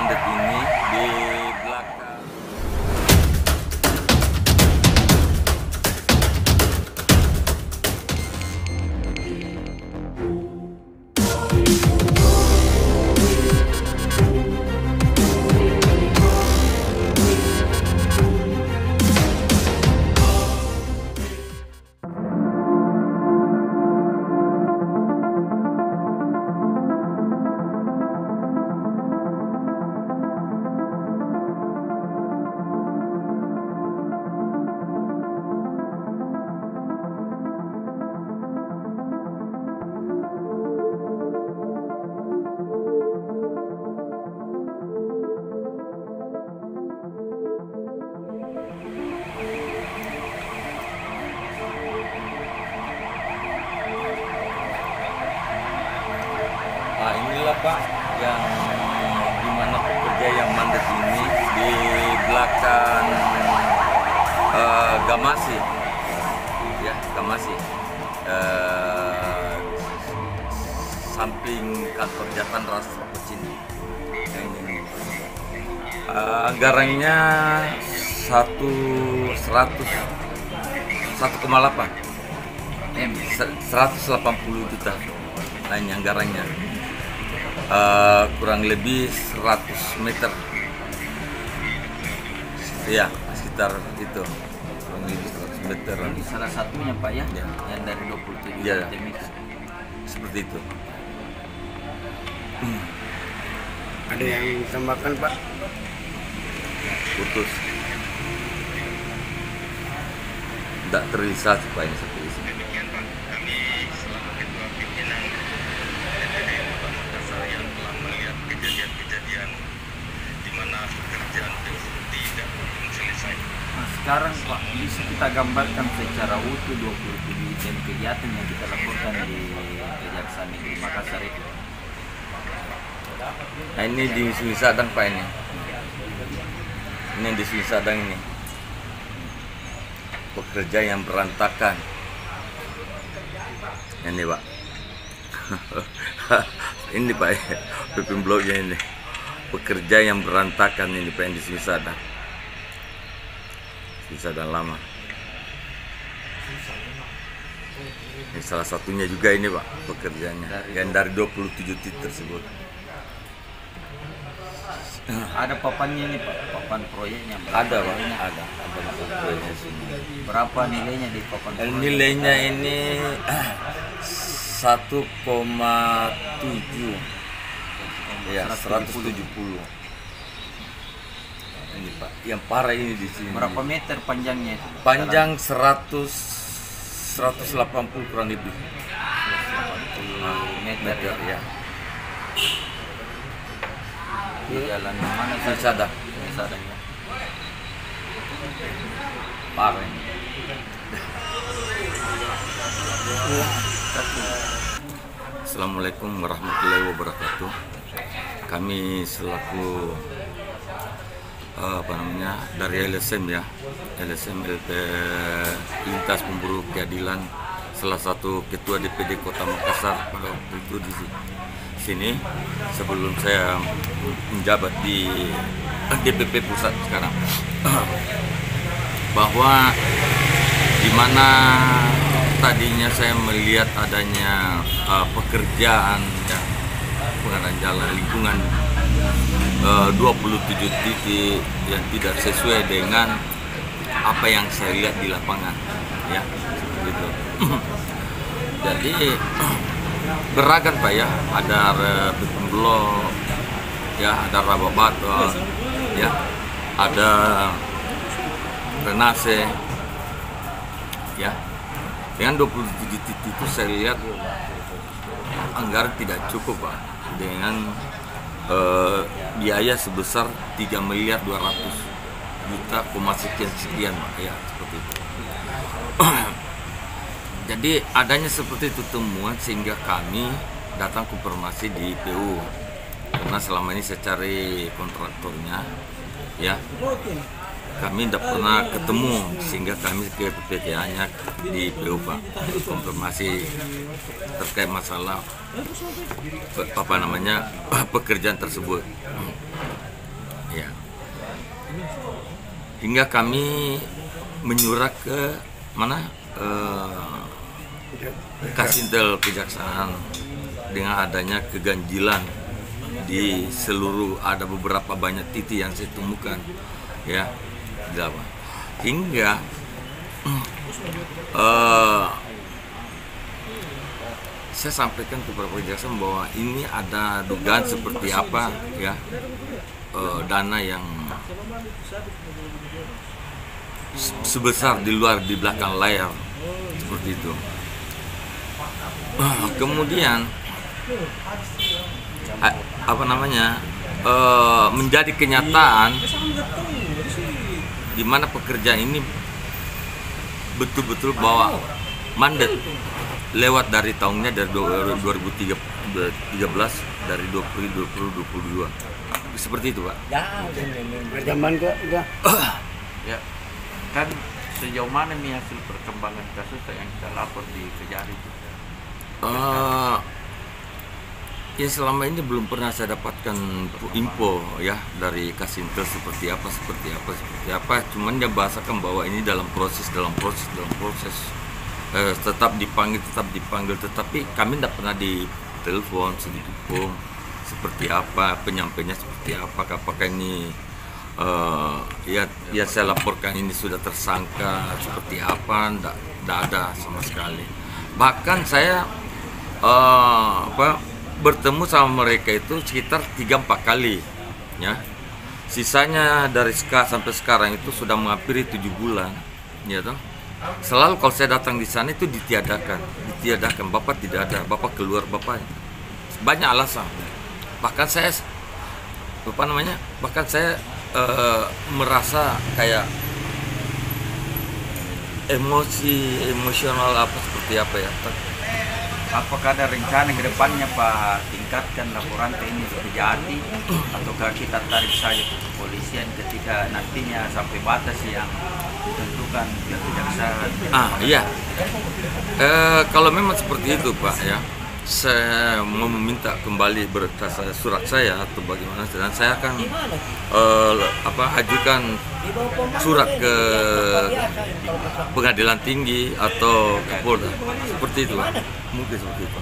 mandat ini di belakang. Inilah Pak yang dimana pekerja yang mandat ini di belakang Gamasi, ya Gamasi, samping kantor Jatan Ras Pecini. Anggarannya 1,8 M, 180 juta. Nah, ini anggarannya. Kurang lebih 100 meter ya, sekitar itu kurang lebih 100 meter. Jadi salah satunya Pak ya, yang dari 27 ya, meter seperti itu. Ada yang ditambahkan Pak? Putus, tidak terrealisasi Pak ini seperti itu. Demikian Pak, kami selaku Ketua Pimpinan DPD Kota Makassar yang telah melihat kejadian-kejadian di mana pekerjaan tersebut tidak selesai. Nah, sekarang Pak, bisa kita gambarkan secara utuh 27 item kegiatan yang kita lakukan di Kejaksaan Negeri Makassar itu. Nah, ini di Sungai Sadang Pak ini. Ini di Sungai Sadang ini. Pekerja yang berantakan. Ini Pak. Ini Pak, pimpin blognya ini. Pekerja yang berantakan ini Pak, yang di Sungai Sadang. Sungai Sadang lama. Ini salah satunya juga ini Pak, pekerjaannya. Yang dari 27 titik tersebut. Ada papannya ini Pak, papan proyeknya. Ada Pak, ada proyeknya sini. Berapa nilainya di papan proyek? Nilainya ini 1,7 ya, 170. Ini Pak, yang parah ini di sini. Berapa meter panjangnya itu? Panjang 180 kurang lebih. 180 meter ya. Di jalan mana Sungai Sadang. Sungai Sadang ya. Parah ini. Assalamualaikum warahmatullahi wabarakatuh. Kami selaku dari LSM ya, LSM Lintas Pemburu Keadilan, salah satu ketua DPD Kota Makassar pada waktu itu di sini sebelum saya menjabat di DPP pusat sekarang, bahwa di mana tadinya saya melihat adanya pekerjaan ya, pengadaan jalan lingkungan 27 titik yang tidak sesuai dengan apa yang saya lihat di lapangan ya, gitu. Jadi beragam Pak ya, ada beton blok ya, ada raba batu ya, ada renase ya. Dengan 27 titik itu saya lihat anggaran tidak cukup Pak, dengan biaya sebesar 3.200.000.000 sekian Pak ya, seperti itu. Jadi adanya seperti itu temuan sehingga kami datang konfirmasi di PU, karena selama ini saya cari kontraktornya ya, kami tidak pernah ketemu, sehingga kami ke PPKA-nya di PU Pak untuk konfirmasi terkait masalah pekerjaan tersebut. Ya. Hingga kami menyurat ke mana Kasintel Kejaksaan dengan adanya keganjilan di seluruh, ada beberapa banyak titik yang saya temukan, ya, hingga saya sampaikan kepada Kejaksaan bahwa ini ada dugaan seperti apa, ya, dana yang sebesar di belakang layar seperti itu. Kemudian menjadi kenyataan di mana pekerjaan ini betul-betul bawa mandat lewat dari tahunnya dari 2013 dari 2022 seperti itu Pak. Zaman kok udah. Ya, kan sejauh mana nih hasil perkembangan kasus yang kita lapor di Kejari itu? Ya selama ini belum pernah saya dapatkan info ya dari Kasintel seperti apa. Cuman dia bahasakan bahwa ini dalam proses. Tetap dipanggil, tetapi kami tidak pernah ditelepon sedikit pun seperti apa, penyampainya seperti apa, apakah ini ya saya laporkan ini sudah tersangka seperti apa, tidak ada sama sekali. Bahkan saya bertemu sama mereka itu sekitar 3-4 kali, ya. Sisanya dari sampai sekarang itu sudah menghampiri 7 bulan, ya toh. Selalu kalau saya datang di sana itu ditiadakan, Bapak tidak ada, Bapak keluar, Bapak banyak alasan. Bahkan saya merasa kayak emosional seperti apa ya. Apakah ada rencana ke depannya Pak tingkatkan laporan ini terjadi, ataukah kita tarik saja ke kepolisian ketika nantinya sampai batas yang ditentukan pihak kejaksaan? Iya. Kalau memang seperti itu Pak, ya, saya mau meminta kembali berkas surat saya atau bagaimana, dan saya akan ajukan surat ke pengadilan tinggi atau ke Polda seperti itu, mungkin seperti itu.